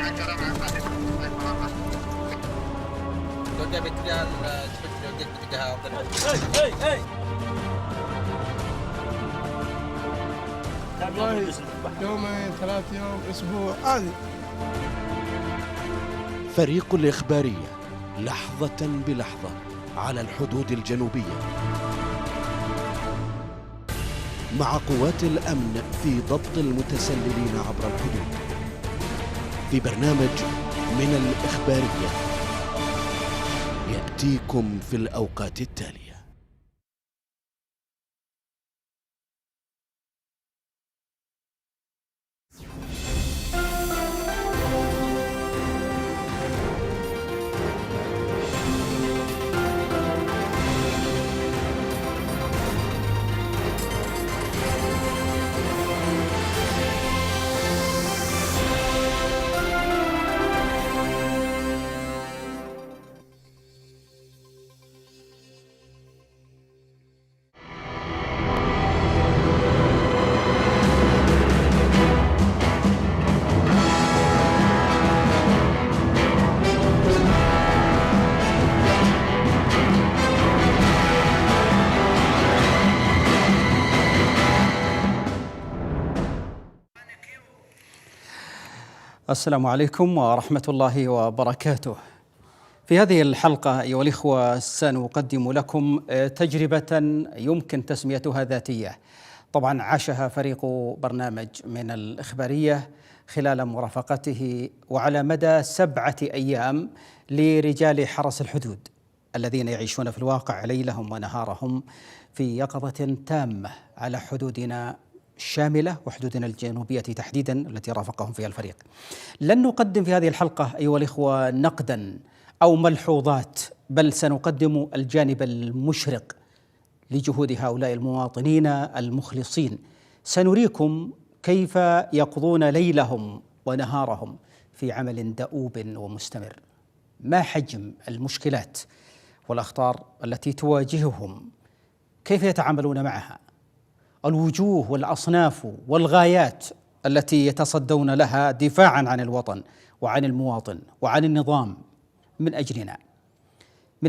لو جابت ريال لو جبت باتجاه والله يومين 3 يوم اسبوع عادي. فريق الإخبارية لحظة بلحظة على الحدود الجنوبية مع قوات الأمن في ضبط المتسللين عبر الحدود في برنامج من الإخبارية يأتيكم في الأوقات التالية. السلام عليكم ورحمة الله وبركاته. في هذه الحلقة أيها الإخوة سنقدم لكم تجربة يمكن تسميتها ذاتية، طبعا عاشها فريق برنامج من الإخبارية خلال مرافقته وعلى مدى 7 أيام لرجال حرس الحدود الذين يعيشون في الواقع ليلهم ونهارهم في يقظة تامة على حدودنا الشاملة وحدودنا الجنوبية تحديدا التي رافقهم فيها الفريق. لن نقدم في هذه الحلقة أيها الإخوة نقدا أو ملحوظات، بل سنقدم الجانب المشرق لجهود هؤلاء المواطنين المخلصين. سنريكم كيف يقضون ليلهم ونهارهم في عمل دؤوب ومستمر، ما حجم المشكلات والأخطار التي تواجههم، كيف يتعاملون معها، الوجوه والأصناف والغايات التي يتصدون لها دفاعا عن الوطن وعن المواطن وعن النظام من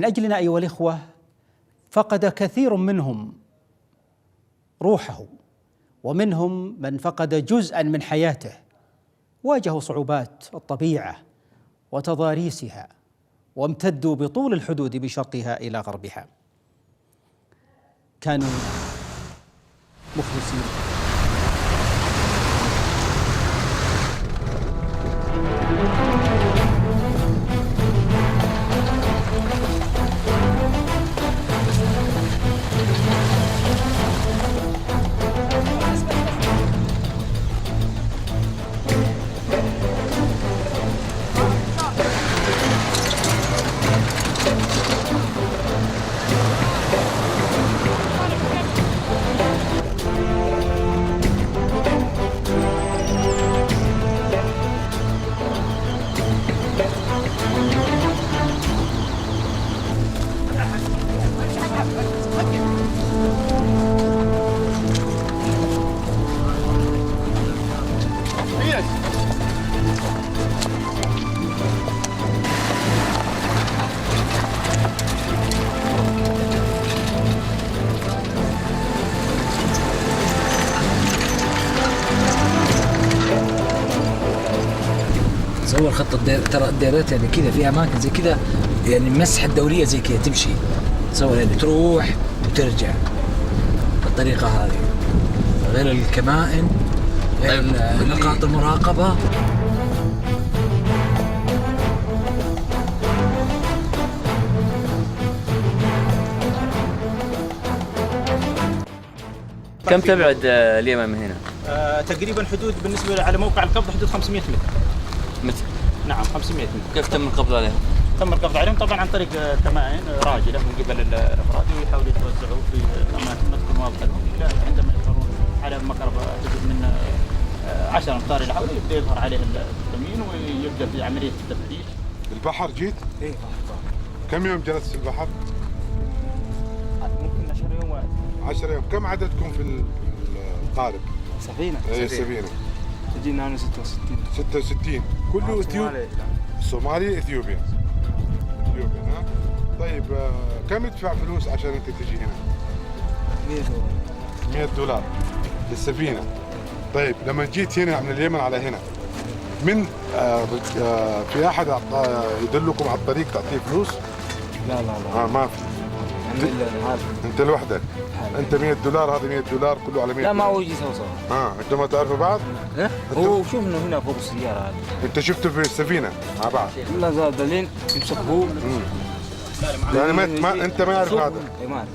أجلنا أيها الإخوة. فقد كثير منهم روحه، ومنهم من فقد جزءا من حياته، واجهوا صعوبات الطبيعة وتضاريسها وامتدوا بطول الحدود بشرقها إلى غربها. كانوا مخلصين. تصور خط ترى الدائرات يعني كذا في اماكن زي كذا، يعني المسحه الدوريه زي كذا تمشي، تصور يعني تروح وترجع بالطريقه هذه، غير الكمائن، غير نقاط المراقبه. كم تبعد اليمن من هنا؟ تقريبا حدود بالنسبة على موقع القبض حدود 500 متر. نعم 500 متر. كيف تم القبض عليهم؟ تم القبض عليهم طبعا عن طريق كمائن راجلة من قبل الأفراد، ويحاولوا يتوزعوا في أماكن ما تكون واضحة لهم إلى عندما يظهرون على مقربة حدود من 10 أمتار إلى حوالي يبدأ يظهر عليه الكمين ويبدأ في عملية التفتيش. البحر جيت؟ إيه. كم يوم جلست في البحر؟ ممكن 10 يوم واحد. 10 يوم. كم عددكم في القارب؟ سفينة. اي سفينة. تجينا أنا 66. 66 كله اثيوبي. صومالي اثيوبيا. ها؟ طيب كم تدفع فلوس عشان انت تجي هنا؟ $100 للسفينة. طيب لما جيت هنا من اليمن على هنا من في احد يدلكم على الطريق تعطيه فلوس؟ لا ما في. انت لوحدك. انت $100 هذا $100 كله على 100. لا ما هو يجي سوا. انتوا ما تعرفوا بعض؟ هو شفنا هنا فوق السيارة هذه. انت شفته في السفينة مع بعض؟ لا زاد لين يمسكوه. يعني ما انت ما يعرف هذا؟ ما اعرف.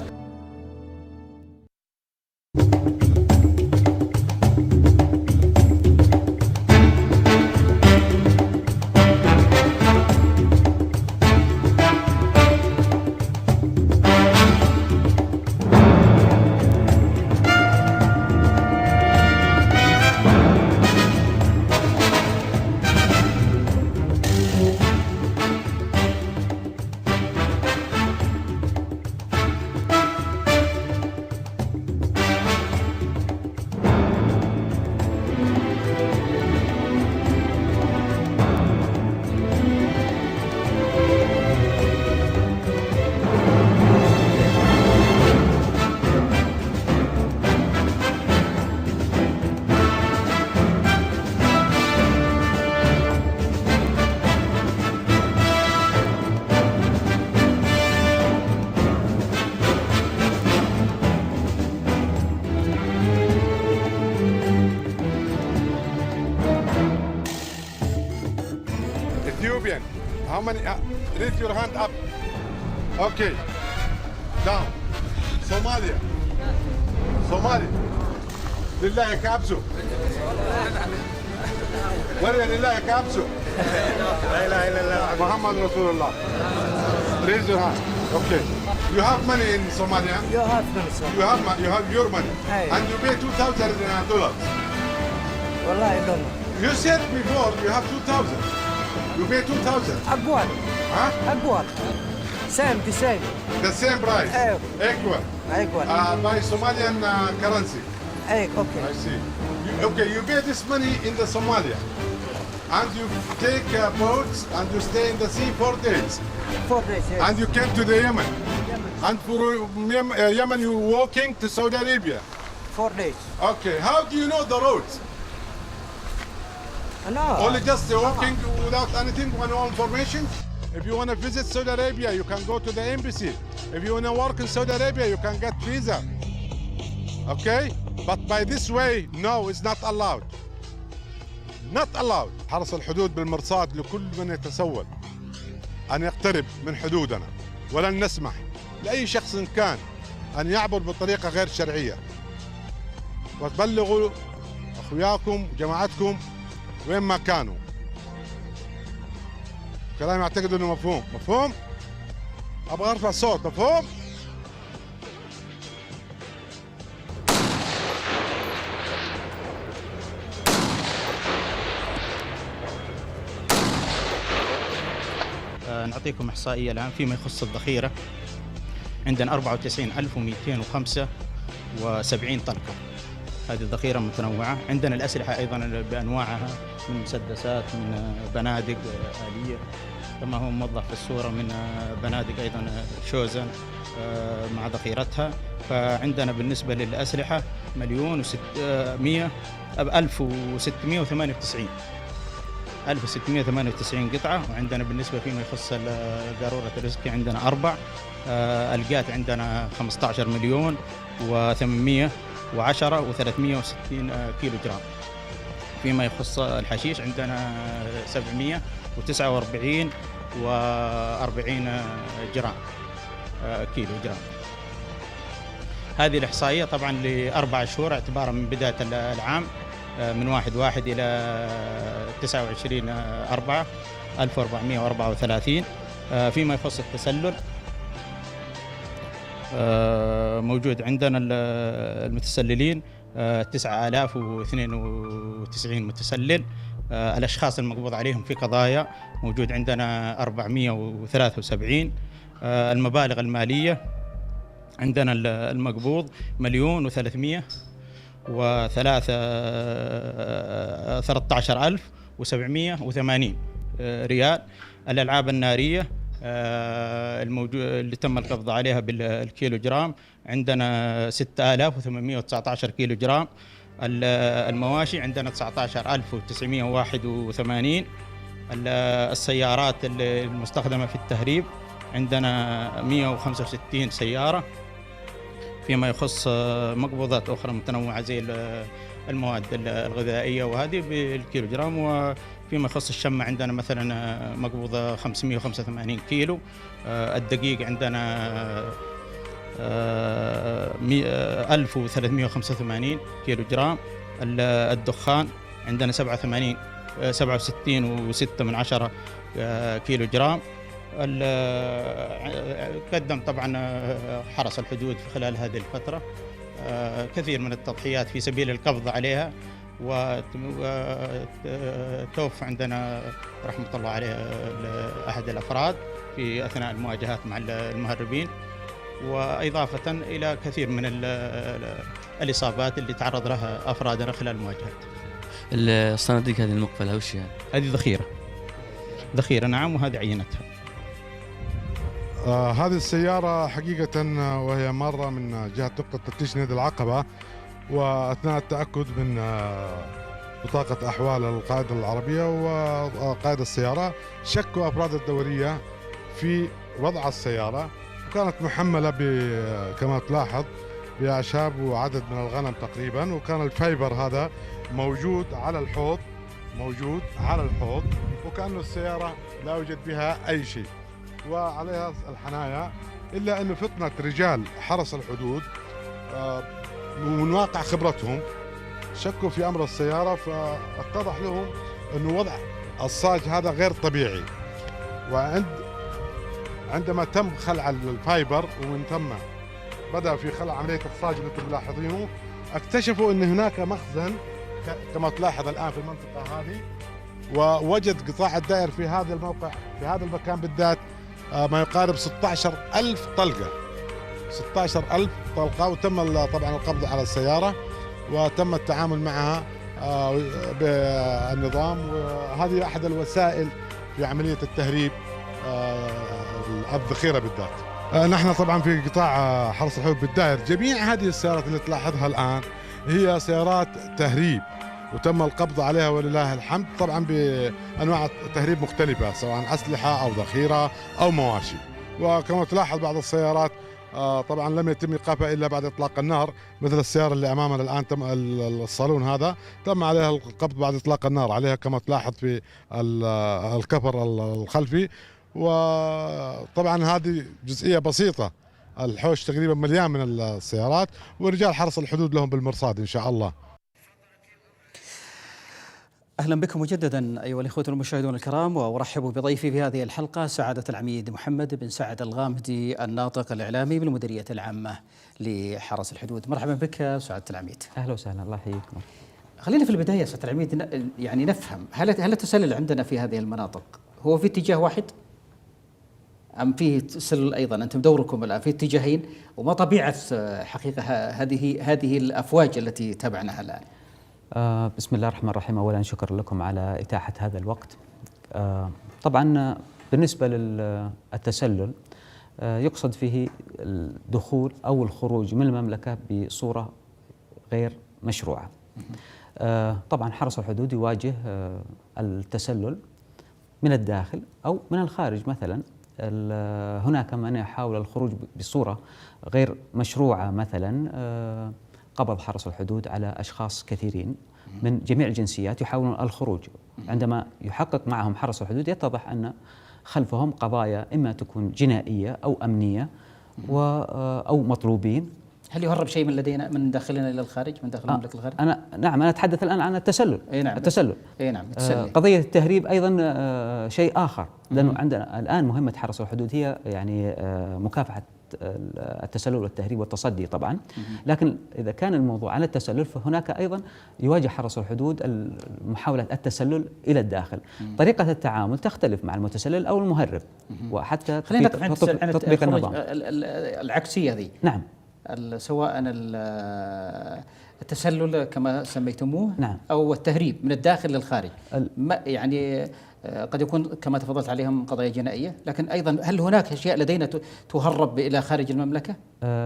Ethiopian. How many? Raise your hand up. Okay. Down. Somalia. Somali. لله كابسو. وري لله كابسو. لا إله إلا الله. محمد رسول الله. Raise your hand. Okay. You have money in Somalia? You have money. You have your money. Hey. And you pay $2,000. والله I don't know. You said before you have 2,000. You pay 2,000. أقوال. Huh? أقوال. the same. The same price. Equal. By Somalian currency. Okay. I see. You pay this money in the Somalia, and you take boats and you stay in the sea 4 days. 4 days. Yes. And you came to the Yemen. And from Yemen you walking to Saudi Arabia. 4 days. Okay. How do you know the roads? No. Only just walking without anything, no information? If you want to visit Saudi Arabia, you can go to the embassy. If you want to work in Saudi Arabia, you can get visa. Okay? But by this way, no, it's not allowed. Not allowed. حرس الحدود بالمرصاد لكل من يتسول أن يقترب من حدودنا، ولن نسمح لأي شخص كان أن يعبر بطريقة غير شرعية. وتبلغوا أخوياكم وجماعتكم وين ما كانوا. كلامي أعتقد أنه مفهوم. مفهوم؟ أبغى أرفع الصوت. مفهوم؟ نعطيكم إحصائية الآن فيما يخص الذخيرة. عندنا 94,275 طلقة. هذه الذخيرة متنوعة. عندنا الأسلحة أيضا بأنواعها، من مسدسات، من بنادق آلية كما هو موضح في الصورة، من بنادق أيضا شوزن مع ذخيرتها. فعندنا بالنسبة للأسلحة 1698 قطعة. وعندنا بالنسبة فيما يخص قارورة الرزقي عندنا 4. القات عندنا 15,810,360 كيلو جرام. فيما يخص الحشيش عندنا 749 جرام كيلو جرام. هذه الإحصائية طبعا ل4 شهور اعتبارا من بداية العام، من 1/1 إلى 29/4/1434. فيما يخص التسلل موجود عندنا المتسللين 9092 متسلل. الأشخاص المقبوض عليهم في قضايا موجود عندنا 473. المبالغ المالية عندنا المقبوض 1,300,000 وثلاثة 13,780 ريال. الألعاب النارية اللي تم القبض عليها بالكيلو جرام عندنا 6,819 كيلو جرام. المواشي عندنا 19,981. السيارات المستخدمة في التهريب عندنا 165 سيارة. فيما يخص مقبوضات أخرى متنوعة زي المواد الغذائية وهذه بالكيلو جرام. وفيما يخص الشمع عندنا مثلا مقبوضة 585 كيلو. الدقيق عندنا 1385 كيلو جرام. الدخان عندنا 67.6 كيلو جرام. قدم طبعا حرس الحدود في خلال هذه الفترة كثير من التضحيات في سبيل القبض عليها، وتوفى عندنا رحمة الله عليه أحد الأفراد في أثناء المواجهات مع المهربين، وإضافة إلى كثير من الإصابات اللي تعرض لها أفرادنا خلال المواجهات. الصناديق هذه المقفلة وش يعني؟ هذه ذخيرة نعم، وهذه عينتها. هذه السيارة حقيقة وهي مرة من جهة نقطة تفتيش نادي العقبة، وأثناء التأكد من بطاقة أحوال القائد العربية وقائد السيارة شكوا أفراد الدورية في وضع السيارة، وكانت محملة كما تلاحظ بأعشاب وعدد من الغنم تقريبا، وكان الفايبر هذا موجود على الحوض وكأنه السيارة لا يوجد بها أي شيء وعليها الحنايا، إلا أنه فطنة رجال حرس الحدود ومن واقع خبرتهم شكوا في أمر السيارة، فاتضح لهم أنه وضع الصاج هذا غير طبيعي. عندما تم خلع الفايبر ومن ثم بدأ في خلع عملية الصاج اللي انتم ملاحظينه، اكتشفوا أن هناك مخزن كما تلاحظ الآن في المنطقة هذه، ووجد قطاع الدائر في هذا الموقع في هذا المكان بالذات ما يقارب 16,000 طلقة، 16,000 طلقة، وتم طبعا القبض على السيارة وتم التعامل معها بالنظام، وهذه أحد الوسائل في عملية التهريب الذخيرة بالذات. نحن طبعا في قطاع حرس الحدود بالدائر جميع هذه السيارات اللي تلاحظها الآن هي سيارات تهريب وتم القبض عليها ولله الحمد، طبعا بأنواع تهريب مختلفة سواء أسلحة أو ذخيرة أو مواشي. وكما تلاحظ بعض السيارات طبعا لم يتم إيقافها إلا بعد إطلاق النار، مثل السيارة اللي أمامنا الآن تم الصالون هذا تم عليها القبض بعد إطلاق النار عليها كما تلاحظ في الكفر الخلفي. وطبعا هذه جزئية بسيطة، الحوش تقريبا مليان من السيارات، ورجال حرس الحدود لهم بالمرصاد إن شاء الله. أهلا بكم مجددا أيها الإخوة المشاهدون الكرام، وأرحب بضيفي في هذه الحلقة سعادة العميد محمد بن سعد الغامدي الناطق الإعلامي بالمديرية العامة لحرس الحدود. مرحبا بك سعادة العميد. أهلا وسهلا، الله يحييكم. خلينا في البداية سعادة العميد يعني نفهم هل التسلل عندنا في هذه المناطق هو في اتجاه واحد أم فيه تسلل أيضا؟ أنتم دوركم الآن في اتجاهين، وما طبيعة حقيقة هذه الأفواج التي تابعناها الآن؟ بسم الله الرحمن الرحيم. أولا شكرا لكم على إتاحة هذا الوقت. طبعا بالنسبة للتسلل يقصد فيه الدخول أو الخروج من المملكة بصورة غير مشروعة. طبعا حرس الحدود يواجه التسلل من الداخل أو من الخارج. مثلا هناك من يحاول الخروج بصورة غير مشروعة، مثلا قبض حرس الحدود على أشخاص كثيرين من جميع الجنسيات يحاولون الخروج. عندما يحقق معهم حرس الحدود يتضح أن خلفهم قضايا إما تكون جنائية أو أمنية أو مطلوبين. هل يهرب شيء من لدينا من داخلنا إلى الخارج، من داخل المملكة الخارج؟ أنا أتحدث الآن عن التسلل. نعم. التسلل. نعم. قضية التهريب أيضا شيء آخر، لأنه عندنا الآن مهمة حرس الحدود هي يعني مكافحة التسلل والتهريب والتصدي طبعا، لكن إذا كان الموضوع عن التسلل فهناك أيضا يواجه حرس الحدود محاولة التسلل إلى الداخل. طريقة التعامل تختلف مع المتسلل أو المهرب، وحتى تطبيق النظام العكسية هذه. نعم. سواء التسلل كما سميتموه، نعم. أو التهريب من الداخل للخارج، يعني قد يكون كما تفضلت عليهم قضايا جنائية، لكن أيضا هل هناك أشياء لدينا تهرب إلى خارج المملكة؟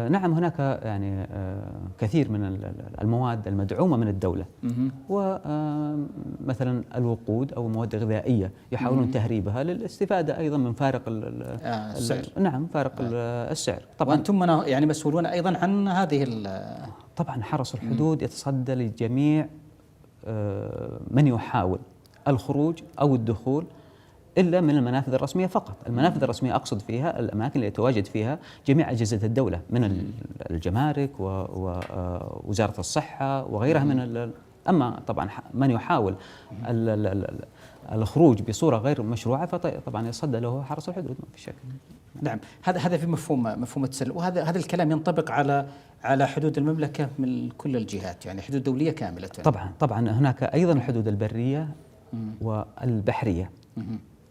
نعم، هناك يعني كثير من المواد المدعومة من الدولة، ومثلا الوقود أو المواد الغذائية يحاولون تهريبها للاستفادة أيضا من فارق السعر. نعم، فارق السعر. طبعا وأنتم يعني مسؤولون أيضا عن هذه طبعا حرس الحدود يتصدى لجميع من يحاول الخروج أو الدخول إلا من المنافذ الرسمية فقط. المنافذ الرسمية أقصد فيها الأماكن اللي يتواجد فيها جميع أجهزة الدولة من الجمارك ووزارة الصحة وغيرها من أما طبعا من يحاول الخروج بصورة غير مشروعة فطبعا يصدى له حرس الحدود، ما في شك. نعم، هذا في مفهوم التسلل، وهذا الكلام ينطبق على حدود المملكة من كل الجهات، يعني حدود دولية كاملة. طبعا هناك أيضا الحدود البرية والبحرية.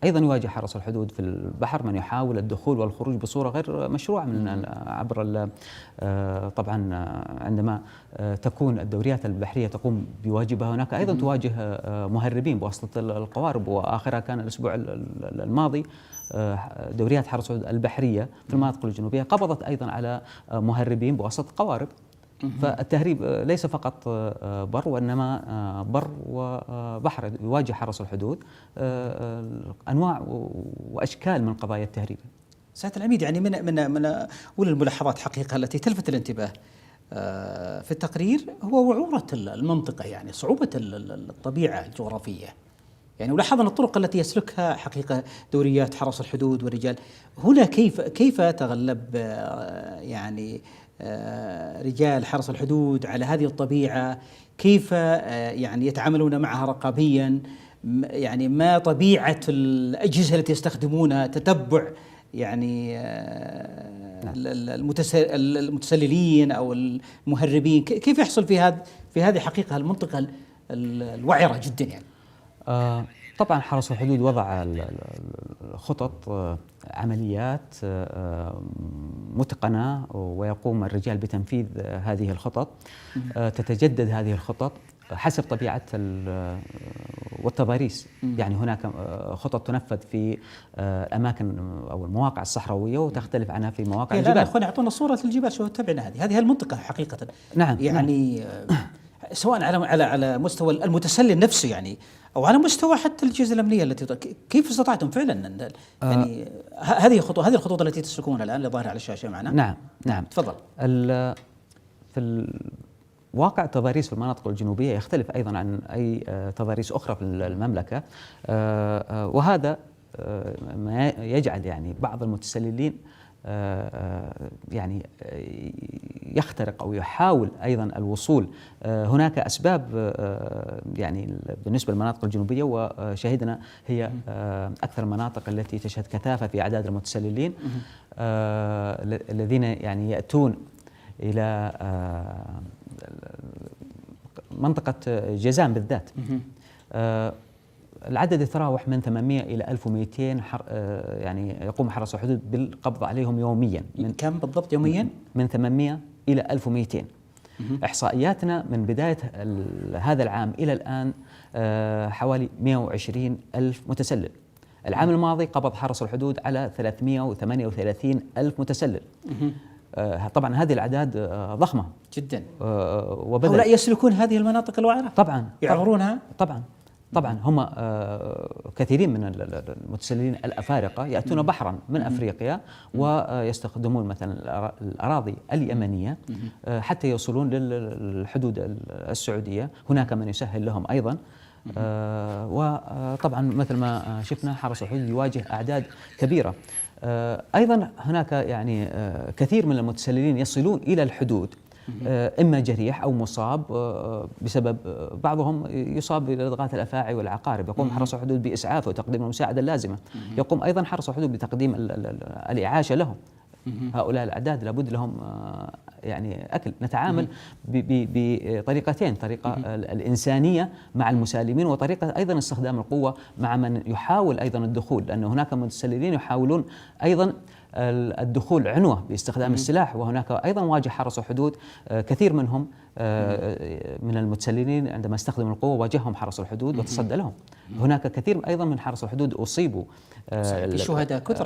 أيضا يواجه حرس الحدود في البحر من يحاول الدخول والخروج بصورة غير مشروعة عبر طبعا عندما تكون الدوريات البحرية تقوم بواجبها هناك أيضا تواجه مهربين بواسطة القوارب، وآخرها كان الأسبوع الماضي دوريات حرس الحدود البحرية في المناطق الجنوبية قبضت أيضا على مهربين بواسطة قوارب. فالتهريب ليس فقط بر، وإنما بر وبحر. يواجه حرس الحدود أنواع وأشكال من قضايا التهريب. سيادة العميد، يعني من أولى الملاحظات حقيقة التي تلفت الانتباه في التقرير هو وعورة المنطقة، يعني صعوبة الطبيعة الجغرافية. يعني ولاحظنا الطرق التي يسلكها حقيقة دوريات حرس الحدود والرجال. هنا كيف تغلب يعني رجال حرس الحدود على هذه الطبيعة؟ كيف يعني يتعاملون معها رقابيا؟ يعني ما طبيعة الأجهزة التي يستخدمونها؟ تتبع يعني المتسللين أو المهربين، كيف يحصل في هذه حقيقة المنطقة الوعرة جدا يعني؟ طبعا حرس الحدود وضع خطط عمليات متقنة، ويقوم الرجال بتنفيذ هذه الخطط. تتجدد هذه الخطط حسب طبيعة والتضاريس. يعني هناك خطط تنفذ في الأماكن أو المواقع الصحراوية وتختلف عنها في مواقع الجبال. لا أخواني، أعطونا صورة الجبال، شو تبعنا هذه المنطقة حقيقة. نعم، يعني نعم. سواء على مستوى المتسلل نفسه يعني، أو على مستوى حتى الأجهزة الأمنية التي كيف استطعتم فعلا يعني هذه الخطوط التي تسلكونها الآن اللي ظاهرة على الشاشة معنا؟ نعم تفضل. في واقع التضاريس في المناطق الجنوبية يختلف أيضا عن أي تضاريس أخرى في المملكة، وهذا ما يجعل يعني بعض المتسللين يعني يخترق أو يحاول أيضا الوصول. هناك أسباب يعني بالنسبة للمناطق الجنوبية، وشهدنا هي أكثر المناطق التي تشهد كثافة في أعداد المتسللين الذين يعني يأتون إلى منطقة جازان بالذات. العدد يتراوح من 800 إلى 1200 يعني يقوم حرس الحدود بالقبض عليهم يوميا. كم بالضبط يوميا؟ من 800 إلى 1200. إحصائياتنا من بداية هذا العام إلى الآن حوالي 120 ألف متسلل. العام الماضي قبض حرس الحدود على 338 ألف متسلل. طبعا هذه الأعداد ضخمة جدا. هؤلاء يسلكون هذه المناطق الوعرة؟ طبعا يعبرونها؟ طبعا هم كثيرين من المتسللين الأفارقة يأتون بحرا من أفريقيا ويستخدمون مثلا الأراضي اليمنية حتى يوصلون للحدود السعودية. هناك من يسهل لهم أيضا. وطبعا مثل ما شفنا حرس الحدود يواجه أعداد كبيرة. أيضا هناك يعني كثير من المتسللين يصلون إلى الحدود إما جريح أو مصاب بسبب بعضهم يصاب بلدغات الأفاعي والعقارب. يقوم حرس الحدود بإسعافه وتقديم المساعدة اللازمة. يقوم أيضا حرس الحدود بتقديم الإعاشة لهم. هؤلاء الأعداد لابد لهم يعني أكل. نتعامل بطريقتين: طريقة الإنسانية مع المسالمين، وطريقة أيضا استخدام القوة مع من يحاول أيضا الدخول، لأن هناك متسللين يحاولون أيضا الدخول عنوة باستخدام السلاح، وهناك أيضا واجه حرس الحدود كثير منهم من المتسللين عندما استخدموا القوة واجههم حرس الحدود وتصدى لهم. هناك كثير أيضا من حرس الحدود أصيبوا. في شهداء كثر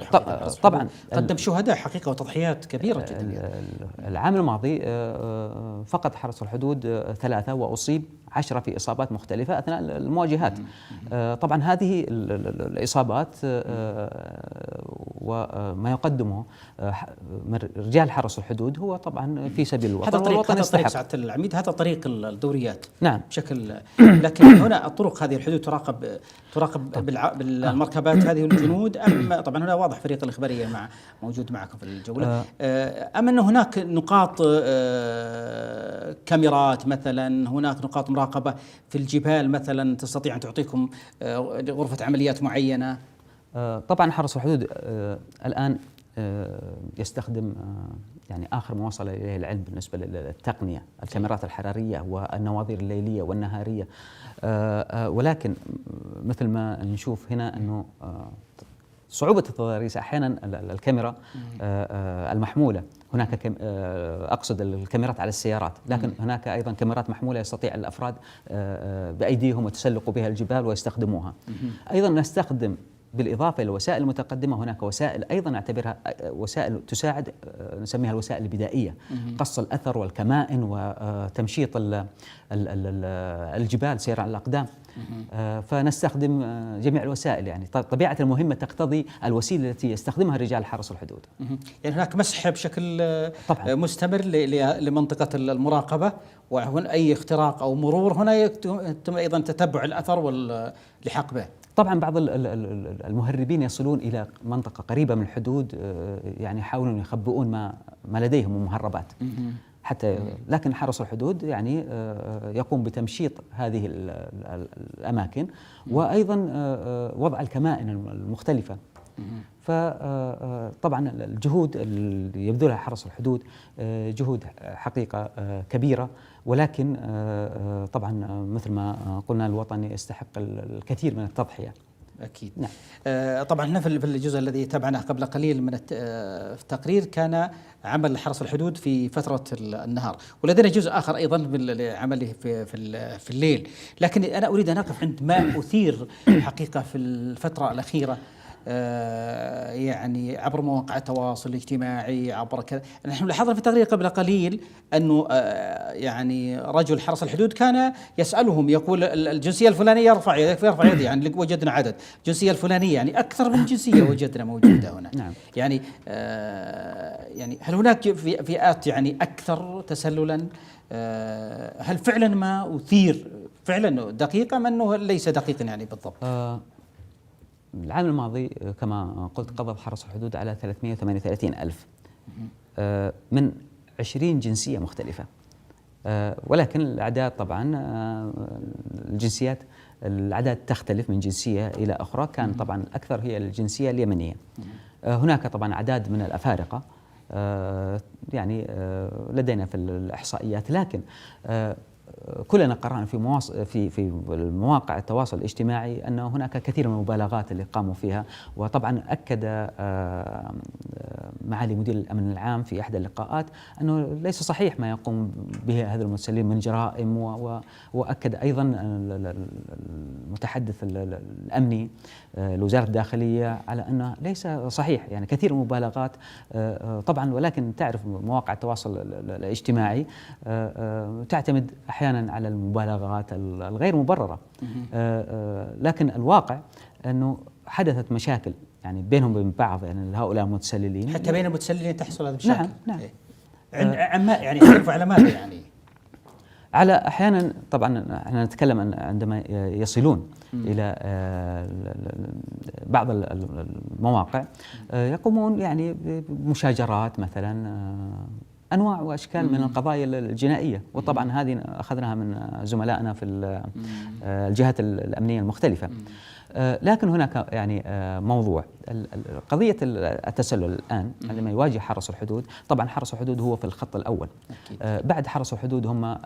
طبعا قدم شهداء حقيقة وتضحيات كبيرة جدا. العام الماضي فقد حرس الحدود 3 وأصيب 10 في إصابات مختلفة أثناء المواجهات. طبعا هذه الإصابات وما يقدمه رجال حرس الحدود هو طبعا في سبيل الوطن. هذا طريق سعادة العميد، هذا طريق الدوريات. نعم بشكل لكن هنا الطرق هذه الحدود تراقب بالمركبات هذه والجنود، أم طبعا هنا واضح فريق الإخبارية موجود معكم في الجولة، أم أن هناك نقاط كاميرات مثلا، هناك نقاط مراقبة في الجبال مثلا تستطيع أن تعطيكم غرفة عمليات معينة؟ طبعا حرس الحدود الآن يستخدم يعني آخر ما وصل إليه العلم بالنسبة للتقنية، الكاميرات الحرارية والنواظير الليلية والنهارية، ولكن مثل ما نشوف هنا أنه صعوبة التضاريس أحيانا الكاميرا المحمولة، هناك أقصد الكاميرات على السيارات، لكن هناك أيضا كاميرات محمولة يستطيع الأفراد بأيديهم وتسلقوا بها الجبال ويستخدموها. أيضا نستخدم بالإضافة إلى الوسائل المتقدمة هناك وسائل أيضا نعتبرها وسائل تساعد، نسميها الوسائل البدائية، قص الأثر والكمائن وتمشيط الجبال، سير على الأقدام. فنستخدم جميع الوسائل، يعني طبيعة المهمة تقتضي الوسيلة التي يستخدمها رجال حرس الحدود. يعني هناك مسح بشكل طبعا مستمر لمنطقة المراقبة، وهنا أي اختراق أو مرور هنا يتم أيضا تتبع الأثر واللحاق به. طبعا بعض المهربين يصلون إلى منطقة قريبة من الحدود، يعني يحاولون يخبئون ما لديهم من مهربات حتى، لكن حرس الحدود يعني يقوم بتمشيط هذه الأماكن وأيضا وضع الكمائن المختلفة. فطبعا الجهود اللي يبذلها حرس الحدود جهود حقيقة كبيرة، ولكن طبعا مثل ما قلنا الوطن يستحق الكثير من التضحية. أكيد. نعم. طبعا في الجزء الذي تابعناه قبل قليل من التقرير كان عمل حرس الحدود في فترة النهار، ولدينا جزء آخر أيضا بعمله في الليل، لكن أنا أريد أن أقف عند ما أثير حقيقة في الفترة الأخيرة، يعني عبر مواقع التواصل الاجتماعي، عبر كذا. نحن لاحظنا في تقرير قبل قليل أنه يعني رجل حرس الحدود كان يسألهم، يقول الجنسية الفلانية يرفع يدي، يعني وجدنا عدد الجنسية الفلانية، يعني أكثر من جنسية وجدنا موجودة هنا. نعم. يعني هل هناك فئات يعني أكثر تسللا؟ هل فعلا ما أثير فعلا دقيقة أم أنه ليس دقيقا يعني بالضبط؟ العام الماضي كما قلت قبض حرس الحدود على 338 ألف من 20 جنسية مختلفة، ولكن الأعداد طبعا الجنسيات الأعداد تختلف من جنسية إلى أخرى. كان طبعا الأكثر هي الجنسية اليمنية. هناك طبعا أعداد من الأفارقة يعني لدينا في الإحصائيات، لكن كلنا قرأنا في مواقع التواصل الاجتماعي أن هناك كثير من المبالغات اللي قاموا فيها، وطبعا أكد معالي مدير الأمن العام في إحدى اللقاءات أنه ليس صحيح ما يقوم به هذا المتسللين من جرائم، وأكد أيضا المتحدث الأمني لوزارة الداخلية على أنه ليس صحيح، يعني كثير من المبالغات طبعا، ولكن تعرف مواقع التواصل الاجتماعي تعتمد أحيانا على المبالغات الغير مبررة، لكن الواقع أنه حدثت مشاكل يعني بينهم وبين بعض، يعني هؤلاء المتسللين حتى بين المتسللين تحصل هذه المشاكل. نعم. يعني تعرفوا على ماذا يعني؟ على أحيانا طبعا احنا نتكلم عندما يصلون إلى بعض المواقع يقومون يعني بمشاجرات مثلا، أنواع وأشكال من القضايا الجنائية، وطبعا هذه أخذناها من زملائنا في الجهات الأمنية المختلفة. لكن هناك يعني موضوع قضية التسلل الآن عندما يواجه حرس الحدود. طبعا حرس الحدود هو في الخط الأول، بعد حرس الحدود هم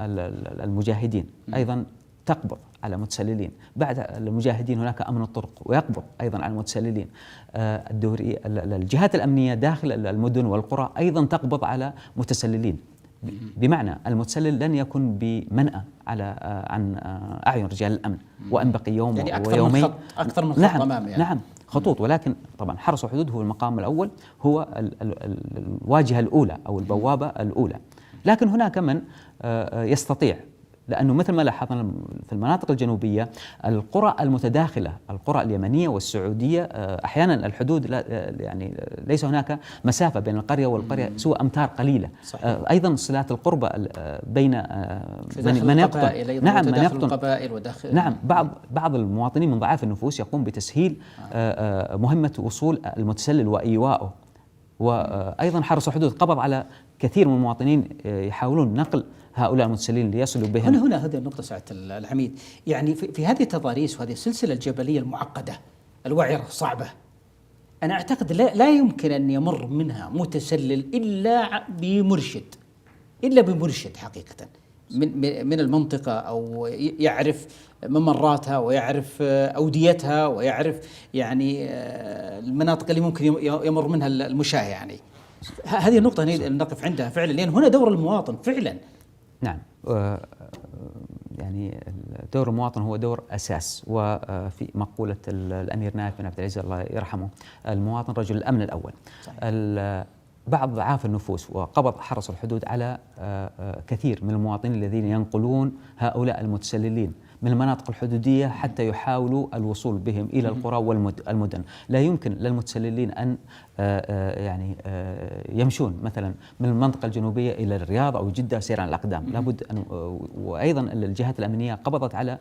المجاهدين، أيضا تقبض على متسللين، بعد المجاهدين هناك أمن الطرق ويقبض أيضا على المتسللين، الدوري الجهات الأمنية داخل المدن والقرى أيضا تقبض على متسللين، بمعنى المتسلل لن يكن بمنأى على عن أعين رجال الأمن، وأن بقي يوم يعني ويومين أكثر من خط نعم أمامي يعني. نعم خطوط، ولكن طبعا حرس الحدود هو المقام الأول، هو الواجهة الأولى أو البوابة الأولى. لكن هناك من يستطيع، لأنه مثل ما لاحظنا في المناطق الجنوبية القرى المتداخلة، القرى اليمنية والسعودية، أحيانا الحدود يعني ليس هناك مسافة بين القرية والقرية سوى أمتار قليلة. أيضا صلات القربة بين من يقطن، نعم من يقطن القبائل وداخل، نعم بعض المواطنين من ضعاف النفوس يقوم بتسهيل مهمة وصول المتسلل وإيواءه. وأيضا حرس الحدود قبض على كثير من المواطنين يحاولون نقل هؤلاء المتسللين ليصلوا بهم. هنا هذه النقطة سعادة العميد، يعني في هذه التضاريس وهذه السلسلة الجبلية المعقدة الوعرة الصعبة، أنا أعتقد لا يمكن أن يمر منها متسلل إلا بمرشد حقيقة من المنطقة، أو يعرف ممراتها ويعرف أوديتها ويعرف يعني المناطق اللي ممكن يمر منها المشاة. يعني هذه النقطة نقف عندها فعلا، لأن هنا دور المواطن فعلا. نعم، يعني دور المواطن هو دور أساس، وفي مقولة الأمير نايف بن عبد العزيز الله يرحمه، المواطن رجل الأمن الأول. بعض ضعاف النفوس وقبض حرس الحدود على كثير من المواطنين الذين ينقلون هؤلاء المتسللين من المناطق الحدودية حتى يحاولوا الوصول بهم إلى القرى والمدن. لا يمكن للمتسللين أن يعني يمشون مثلا من المنطقة الجنوبية إلى الرياض أو جدة سير على الأقدام، لابد أن وأيضا الجهات الأمنية قبضت على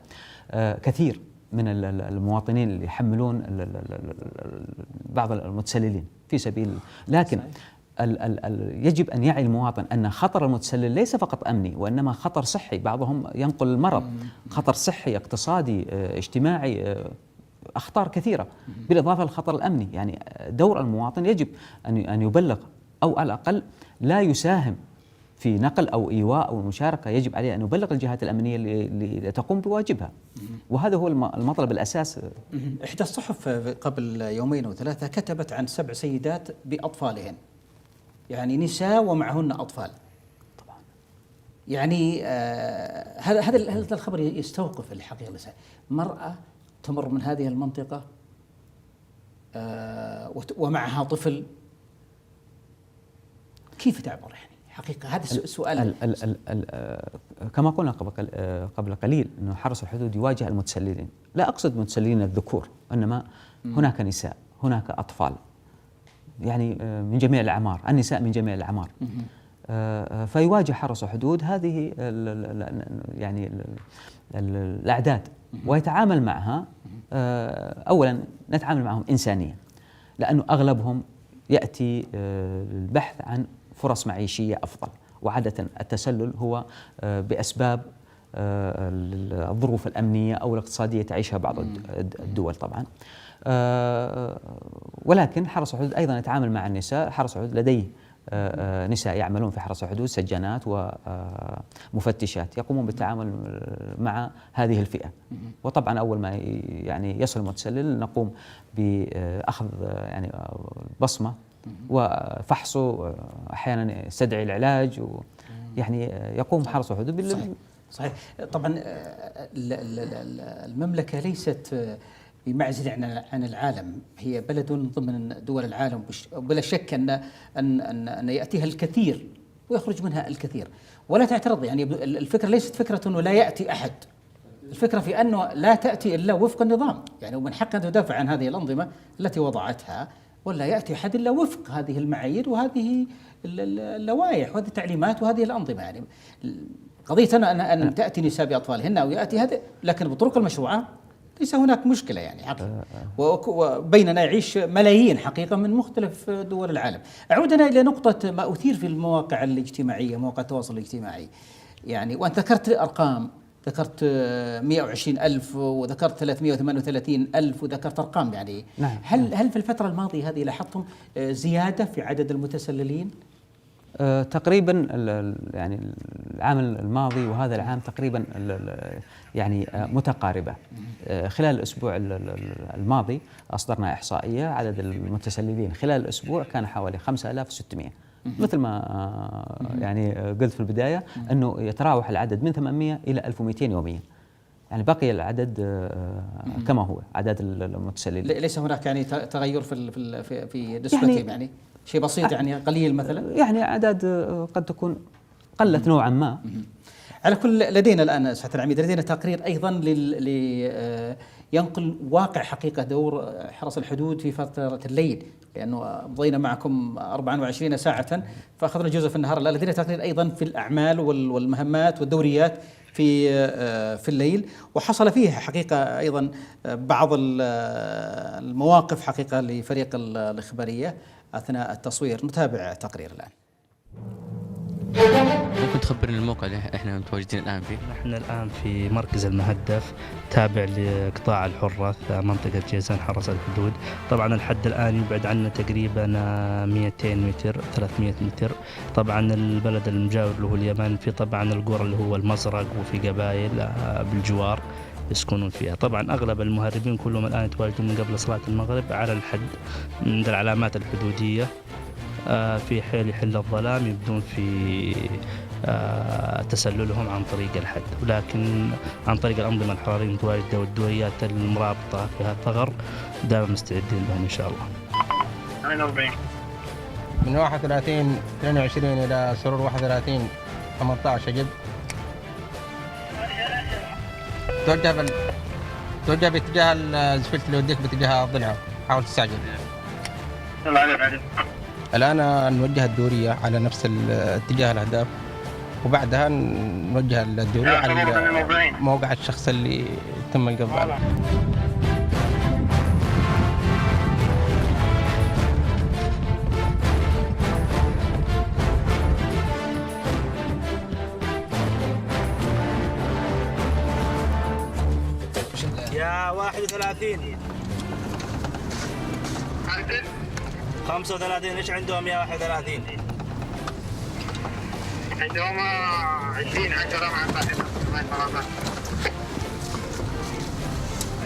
كثير من المواطنين اللي يحملون بعض المتسللين في سبيل، لكن يجب أن يعي المواطن أن خطر المتسلل ليس فقط أمني، وإنما خطر صحي، بعضهم ينقل المرض، خطر صحي اقتصادي اجتماعي، أخطار كثيرة، بالإضافة للخطر الأمني. يعني دور المواطن يجب أن يبلغ، أو على الأقل لا يساهم في نقل أو إيواء أو مشاركة، يجب عليه أن يبلغ الجهات الأمنية اللي تقوم بواجبها، وهذا هو المطلب الأساس. إحدى الصحف قبل يومين أو ثلاثة كتبت عن 7 سيدات بأطفالهن، يعني نساء ومعهن أطفال. طبعا يعني هذا الخبر يستوقف الحقيقة. مرأة تمر من هذه المنطقة ومعها طفل، كيف تعبر يعني حقيقة؟ هذا السؤال. كما قلنا قبل قليل أنه حرس الحدود يواجه المتسللين، لا أقصد متسللين الذكور، إنما هناك نساء، هناك أطفال، يعني من جميع الأعمار، النساء من جميع الأعمار. فيواجه حرس الحدود هذه يعني الأعداد ويتعامل معها. أولا نتعامل معهم إنسانيا، لأنه أغلبهم يأتي البحث عن فرص معيشية أفضل، وعادة التسلل هو بأسباب الظروف الأمنية أو الاقتصادية تعيشها بعض الدول طبعا. ولكن حرس الحدود أيضا يتعامل مع النساء. حرس الحدود لديه نساء يعملون في حرس الحدود، سجانات ومفتشات، يقومون بالتعامل مع هذه الفئة. وطبعا أول ما يعني يصل المتسلل نقوم بأخذ يعني بصمة وفحصه، أحيانا يستدعي العلاج، ويعني يقوم حرس الحدود صحيح. طبعا المملكة ليست بمعزل عن العالم، هي بلد ضمن دول العالم، بلا شك أن يأتيها الكثير ويخرج منها الكثير، ولا تعترض. يعني الفكرة ليست فكرة أنه لا يأتي أحد، الفكرة في أنه لا تأتي إلا وفق النظام، يعني ومن حقها أن تدافع عن هذه الأنظمة التي وضعتها، ولا يأتي أحد إلا وفق هذه المعايير وهذه اللوائح وهذه التعليمات وهذه الأنظمة. يعني قضية أن تأتي نساء بأطفالهن أو يأتي هذا، لكن بالطرق المشروعة ليس هناك مشكلة يعني حقيقة. وبيننا يعيش ملايين حقيقة من مختلف دول العالم. أعودنا إلى نقطة ما أثير في المواقع الاجتماعية، مواقع التواصل الاجتماعي، يعني وأنت ذكرت أرقام، ذكرت 120,000 وذكرت 338,000 وذكرت أرقام يعني. نعم. هل في الفترة الماضية هذه لاحظتم زيادة في عدد المتسللين؟ تقريبا يعني العام الماضي وهذا العام تقريبا يعني متقاربة. خلال الأسبوع الماضي أصدرنا إحصائية عدد المتسللين خلال الأسبوع كان حوالي 5600. مثل ما يعني قلت في البداية أنه يتراوح العدد من 800 إلى 1200 يوميا. يعني بقي العدد كما هو عدد المتسللين. ليس هناك يعني تغير في نسبتهم يعني شيء بسيط يعني قليل مثلا؟ يعني أعداد قد تكون قلت نوعا ما. على كل لدينا الآن سعادة العميد لدينا تقرير أيضا ينقل واقع حقيقة دور حرس الحدود في فترة الليل، لأنه مضينا معكم 24 ساعة فأخذنا جزء في النهار. الآن لدينا تقرير أيضا في الأعمال والمهمات والدوريات في الليل، وحصل فيه حقيقة أيضا بعض المواقف حقيقة لفريق الإخبارية أثناء التصوير. نتابع تقرير الآن. ممكن تخبرني الموقع اللي احنا متواجدين الآن فيه؟ احنا الآن في مركز المهدف تابع لقطاع الحرة منطقة جيزان حرس الحدود. طبعا الحد الآن يبعد عنا تقريبا 200 متر 300 متر. طبعا البلد المجاور اللي هو اليمن في طبعا القرى اللي هو المزرق وفي قبائل بالجوار يسكنون فيها. طبعا أغلب المهربين كلهم الآن يتواجدون من قبل صلاة المغرب على الحد عند العلامات الحدودية في حين يحل الظلام يبدون في تسللهم عن طريق الحد، ولكن عن طريق الأنظمة الحرارية المتواجدة والدوريات المرابطة فيها ثغر دائما مستعدين لهم إن شاء الله. 48 من 31 22 إلى سرور 31 18 أجد توجه باتجاه الزفلت اللي يوديك باتجاه الضلع. حاول تستعجل. الآن نوجه الدورية على نفس اتجاه الأهداف، وبعدها نوجه الدورية على موقع الشخص اللي تم القبض عليه. يا 31 35 ايش عندهم يا 31؟ عندهم 20 10 مع صاحبه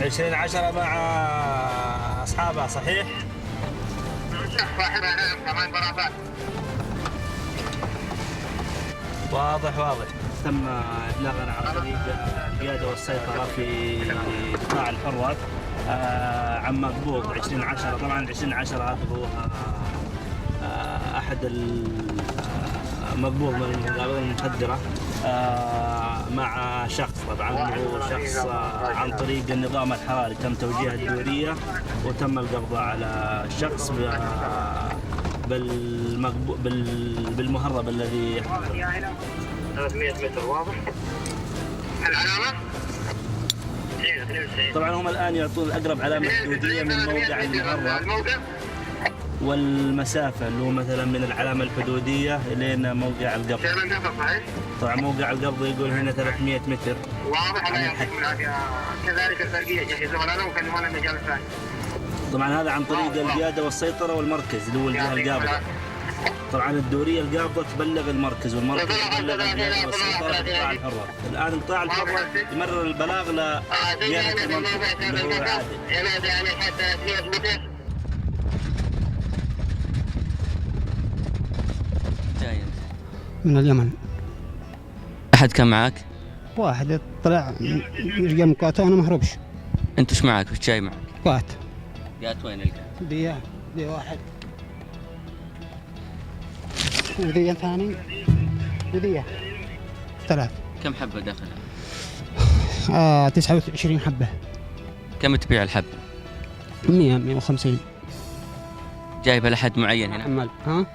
20 10 مع اصحابها صحيح؟ صاحبها نعم كمان برافات. واضح. تم ابلاغنا عن طريق القياده والسيطره في قطاع الحرات عن مقبوض 2010. طبعا 2010 هذا هو احد المقبوض من المقابلات المخدره مع شخص. طبعا هو شخص عن طريق النظام الحراري تم توجيه الدوريه وتم القبض على الشخص بالمهرب الذي 300 متر. واضح العلامه. طبعا هم الآن يعطون الأقرب علامة حدودية من موقع المهرب والمسافة اللي هو مثلا من العلامة الحدودية إلينا موقع القبض. طبعا موقع القبض يقول هنا 300 متر. واضح. كذلك الفرقية جهزوا لنا وكلمونا المجال الثاني. طبعا هذا عن طريق القيادة والسيطرة والمركز اللي هو الجهة القابضة. طبعا الدورية القابضة تبلغ المركز والمركز يبلغ القيادة والسيطرة بقطاع الحرة. الآن قطاع الحرة يمرر البلاغ لقيادة المنطقة اللي هو عادل. من اليمن. أحد كان معك؟ واحد طلع يلقى مقاطع أنا ما هربش. أنت وش معك؟ وش جاي معك؟ قات. قات وين القات؟ دي واحد. ودية ثاني ودية 3. كم حبة داخلها؟ 29 حبة. كم تبيع الحبة؟ 150. جايبها لحد معين هنا؟ حمال. ها؟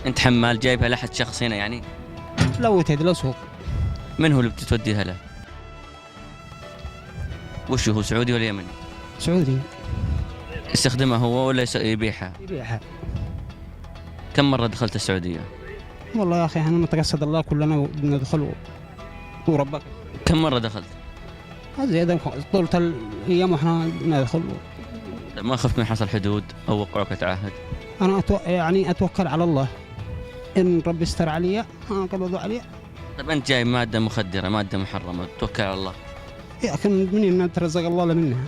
أنت حمال جايبها لحد شخص هنا يعني؟ لو سوق. من هو اللي بتوديها له؟ وش هو سعودي ولا يمني؟ سعودي. يستخدمها هو ولا يبيعها؟ يبيعها. كم مرة دخلت السعودية؟ والله يا أخي أنا متقصد الله كلنا ندخل وربك. كم مرة دخلت؟ زيادة طولة الأيام وإحنا ندخل. ما خفت من حصل حدود أو وقعوك تعهد؟ أنا يعني أتوكل على الله إن ربي استر علي قبضوا علي. طيب أنت جاي مادة مخدرة، مادة محرمة، توكل على الله. لكن منين ما ترزق الله منها.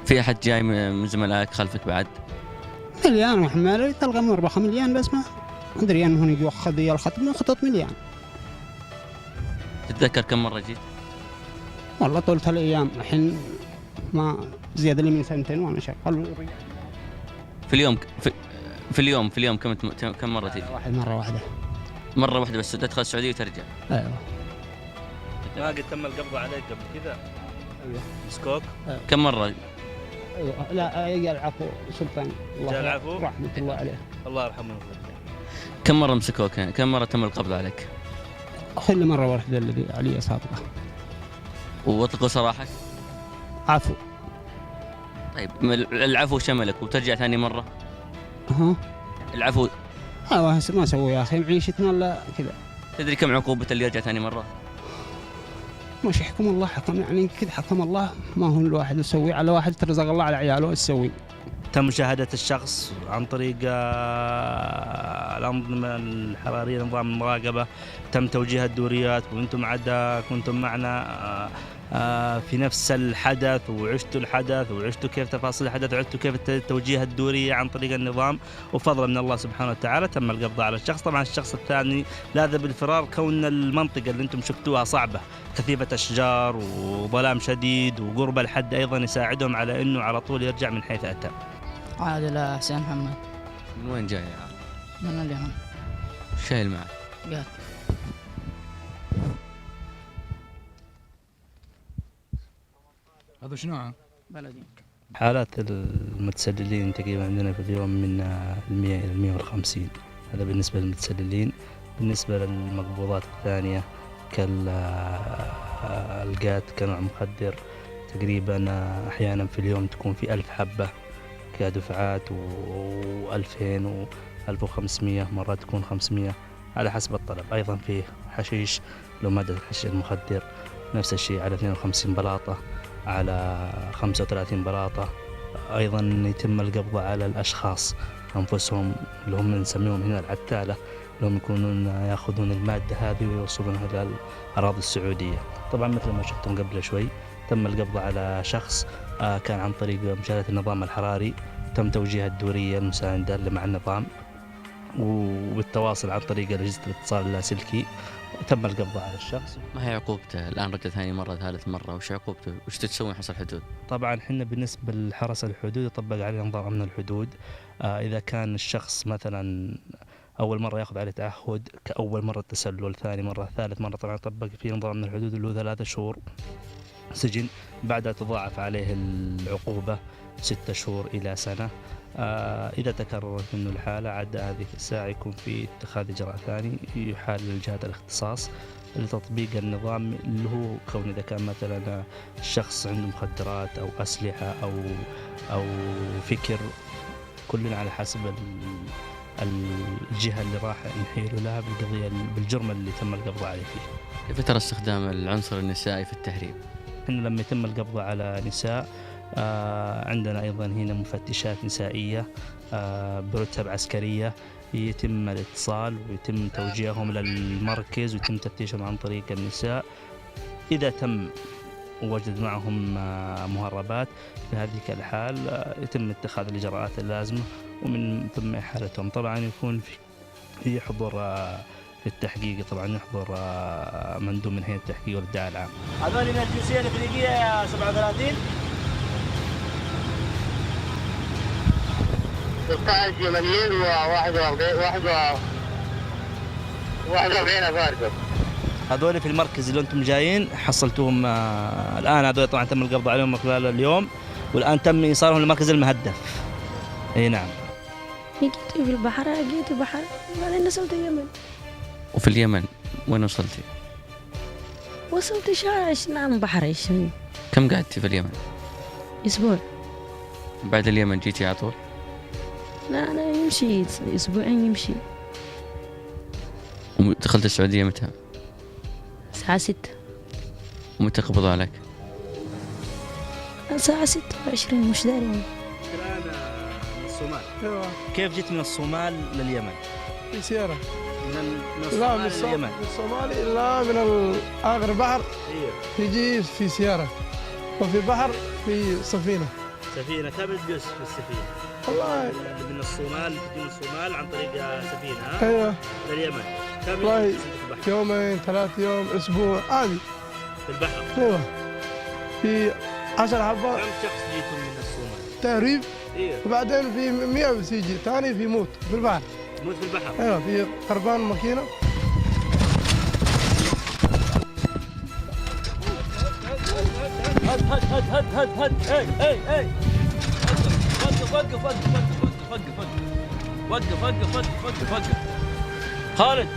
في أحد جاي من زملائك خلفك بعد؟ مليان وحمالي تلقى مربخة مليان، بس ما أدري أنه هنا يؤخذ يا الخط من خطط مليان. تتذكر كم مرة جيت؟ والله طولت الأيام الحين ما زيادة لي من 2 وأنا شغال. في اليوم كم مرة تيجي؟ مرة واحدة. مرة واحدة بس تدخل السعودية وترجع؟ أيوه. أنت ما قد تم القبض عليك قبل كذا؟ أيوه. مسكوك؟ أيوه. كم مرة؟ أيوه. لا يا العفو سلطان. جاء العفو؟ رحمة الله عليه. الله يرحمه. كم مرة مسكوك؟ كم مرة تم القبض عليك؟ كل مرة واحدة الذي علي سابقة. وأطلقوا سراحك؟ عفو. طيب العفو شملك وترجع ثاني مرة؟ ها؟ العفو ما سووا يا أخي معيشتنا إلا كذا. تدري كم عقوبة اللي يرجع ثاني مرة؟ مش حكم الله، حكم يعني كذا حكم الله، ما هو الواحد يسوي على واحد ترزق الله على عياله يسوي. تم مشاهدة الشخص عن طريق الأنظمة الحرارية، نظام المراقبة، تم توجيه الدوريات وأنتم عدا كنتم معنا في نفس الحدث وعشتوا الحدث وعشتوا كيف تفاصيل الحدث وعشتوا كيف توجيه الدورية عن طريق النظام، وفضلا من الله سبحانه وتعالى تم القبض على الشخص. طبعا الشخص الثاني لاذ بالفرار كون المنطقة اللي أنتم شفتوها صعبة، كثيفة أشجار وظلام شديد وقرب الحد أيضا يساعدهم على أنه على طول يرجع من حيث أتى. عادل حسين محمد. من وين جاي يا عادل؟ من اليمن. شايل معك؟ قاعد. هذا شنو؟ بلدي. حالات المتسللين تقريبا عندنا في اليوم من 100 إلى 150، هذا بالنسبة للمتسللين. بالنسبة للمقبوضات الثانية كالقات كنوع مخدر تقريبا أحيانا في اليوم تكون في 1000 حبة كدفعات، و2000 و1500، مرات تكون 500 على حسب الطلب. أيضا فيه حشيش، لو مادة الحشيش المخدر نفس الشيء على 52 بلاطة، على 35 بلاطة. أيضا يتم القبض على الأشخاص أنفسهم اللي هم نسميهم هنا العتالة، لهم يكونون يأخذون المادة هذه ويوصلونها إلى الأراضي السعودية. طبعا مثل ما شفتم قبل شوي تم القبض على شخص كان عن طريق مشاهدة النظام الحراري، تم توجيه الدورية المساندة اللي مع النظام وبالتواصل عن طريق أجهزة الاتصال اللاسلكي تم القبض على الشخص. ما هي عقوبته الآن؟ رجع ثاني مرة ثالث مرة، وش عقوبته؟ وش تسوي حصل الحدود؟ طبعا حنا بالنسبة لحرس الحدود يطبق عليه نظام أمن الحدود. إذا كان الشخص مثلا أول مرة يأخذ عليه تعهد كأول مرة تسلل، ثاني مرة، ثالث مرة، طبعا يطبق فيه نظام أمن الحدود اللي هو 3 شهور سجن، بعدها تضاعف عليه العقوبة 6 شهور إلى سنة. إذا تكررت منه الحالة عاد هذه الساعة يكون في اتخاذ إجراء ثاني، يحال لجهات الاختصاص لتطبيق النظام، اللي هو كون إذا كان مثلا الشخص عنده مخدرات أو أسلحة أو فكر، كلنا على حسب الجهة اللي راح نحيل لها بالقضية بالجرم اللي تم القبض عليه فيه. كيف ترى استخدام العنصر النسائي في التهريب؟ إحنا لما يتم القبض على نساء عندنا أيضا هنا مفتشات نسائية برتب عسكرية، يتم الاتصال ويتم توجيههم للمركز ويتم تفتيشهم عن طريق النساء. إذا تم وجد معهم مهربات في هذه الحال يتم اتخاذ الإجراءات اللازمة ومن ثم إحالتهم. طبعا يكون في حضور في التحقيق، طبعا يحضر مندوب من هيئة التحقيق والادعاء العام. هذول من الجنسية الأفريقية يا 37 16 يمنيين و41 أفارقة. هذول في المركز اللي أنتم جايين حصلتوهم الآن، هذول طبعا تم القبض عليهم خلال اليوم، والآن تم إيصالهم للمركز المهدف. أي نعم. جيت في البحر، جيت البحر بعدين وصلت اليمن. وفي اليمن وين وصلتي؟ وصلت شارع نعم بحر. كم قعدتي في اليمن؟ أسبوع. بعد اليمن جيتي على طول؟ لا أنا يمشي أسبوعين يمشي. ودخلت السعودية متى؟ الساعة 6. ومتى قبضوا عليك؟ الساعة 26 مش داري. الآن الصومال. ايوه. كيف جيت من الصومال لليمن؟ في سيارة. من لا الصومال من لليمن. من الصومالي لا من آخر البحر. ايوه. يجي في سيارة وفي بحر في سفينة. سفينة كم تجلس في السفينة؟ والله من الصومال تجي من الصومال عن طريق سفينة ها؟ ايوه. لليمن. كم والله يوم في البحر؟ يومين 3 يوم أسبوع عادي. في البحر. ايوه. في 10 حبات. كم شخص جيتم من الصومال؟ تهريب. ايوه. وبعدين في 100 بسيجي ثاني في موت في البحر. موت في البحر. ايوه في خربان ماكينة. هد اي وقف خالد.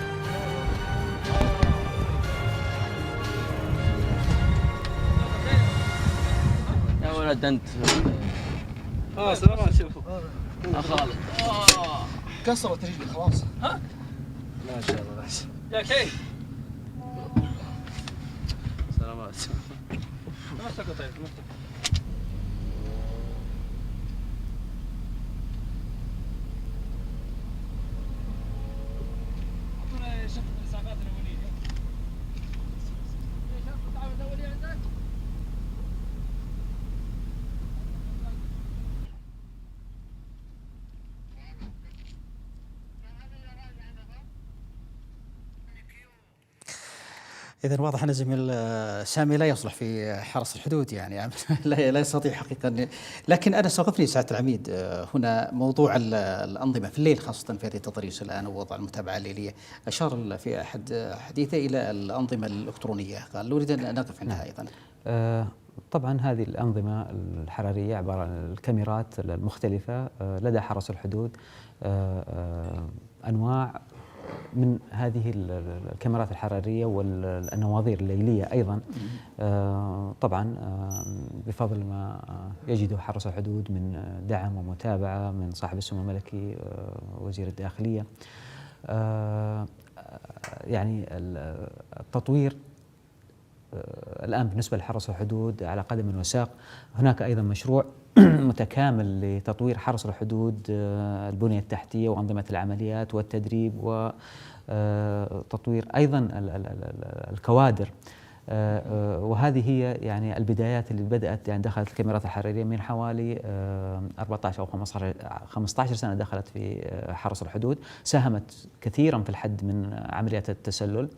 يا ولد انت سلامات. شوفوا خالد كسرت رجلي خلاص. ها ما شاء الله. يا كيف سلامات. تمسكوا طيب تمسكوا. إذا واضح أن زميل سامي لا يصلح في حرس الحدود يعني لا يستطيع حقيقة. لكن أنا استوقفني سعادة العميد هنا موضوع الأنظمة في الليل خاصة في هذه التضاريس الآن ووضع المتابعة الليلية. أشار في أحد حديثه إلى الأنظمة الإلكترونية، قال نريد أن نقف عندها أيضا. طبعا هذه الأنظمة الحرارية عبارة عن الكاميرات المختلفة لدى حرس الحدود، أنواع من هذه الكاميرات الحرارية والنواظير الليلية أيضا. طبعا بفضل ما يجده حرس الحدود من دعم ومتابعة من صاحب السمو الملكي وزير الداخلية، يعني التطوير الآن بالنسبة لحرس الحدود على قدم وساق. هناك أيضا مشروع متكامل لتطوير حرس الحدود، البنية التحتية وأنظمة العمليات والتدريب وتطوير أيضا الكوادر. وهذه هي يعني البدايات اللي بدأت، يعني دخلت الكاميرات الحرارية من حوالي 14 أو 15 سنة دخلت في حرس الحدود، ساهمت كثيرا في الحد من عمليات التسلل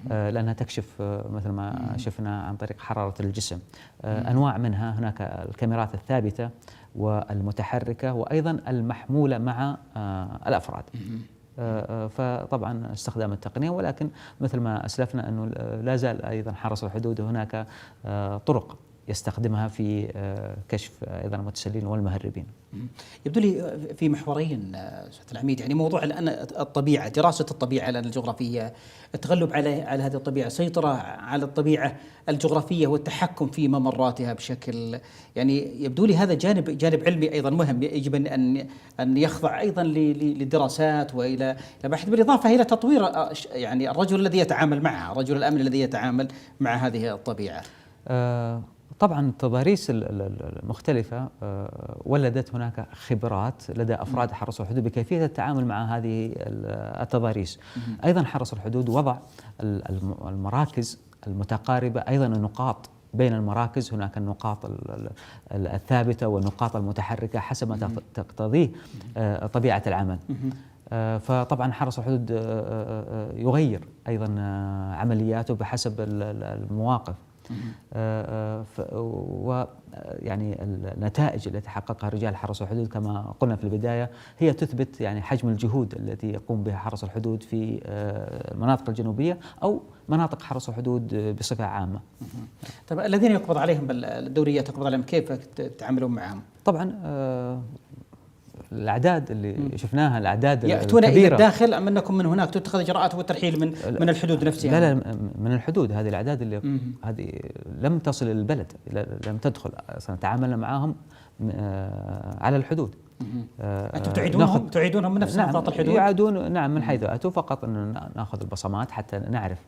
لأنها تكشف مثل ما شفنا عن طريق حرارة الجسم. أنواع منها هناك الكاميرات الثابتة والمتحركة وأيضا المحمولة مع الأفراد. فطبعا استخدام التقنية، ولكن مثل ما أسلفنا أنه لا زال أيضا حرس الحدود هناك طرق يستخدمها في كشف أيضا المتسللين والمهربين. يبدو لي في محورين سيادة العميد، يعني موضوع الآن الطبيعة، دراسة الطبيعة الجغرافية، التغلب على هذه الطبيعة، سيطرة على الطبيعة الجغرافية والتحكم في ممراتها بشكل، يعني يبدو لي هذا جانب علمي أيضا مهم، يجب أن يخضع أيضا للدراسات وإلى بحث، بالإضافة إلى تطوير يعني الرجل الذي يتعامل معها، رجل الأمن الذي يتعامل مع هذه الطبيعة. طبعا التضاريس المختلفة ولدت هناك خبرات لدى أفراد حرس الحدود بكيفية التعامل مع هذه التضاريس. أيضا حرس الحدود وضع المراكز المتقاربة، أيضا النقاط بين المراكز، هناك النقاط الثابتة والنقاط المتحركة حسب ما تقتضيه طبيعة العمل. فطبعا حرس الحدود يغير أيضا عملياته بحسب المواقف. ويعني النتائج التي حققها رجال حرس الحدود كما قلنا في البداية هي تثبت يعني حجم الجهود التي يقوم بها حرس الحدود في المناطق الجنوبية أو مناطق حرس الحدود بصفة عامة. طيب الذين يقبض عليهم الدوريات تقبض عليهم كيف تتعاملون معهم؟ طبعا الأعداد اللي شفناها، الأعداد يأتون الكبيرة إلى الداخل أم أنكم من هناك تتخذ إجراءات والترحيل من الحدود نفسها؟ لا من الحدود. هذه الأعداد اللي هذه لم تصل للبلد، لم تدخل، تعاملنا معهم على الحدود. أنتم تعيدونهم من نفس نقاط الحدود؟ يعادون نعم من حيث أتوا، فقط أن نأخذ البصمات حتى نعرف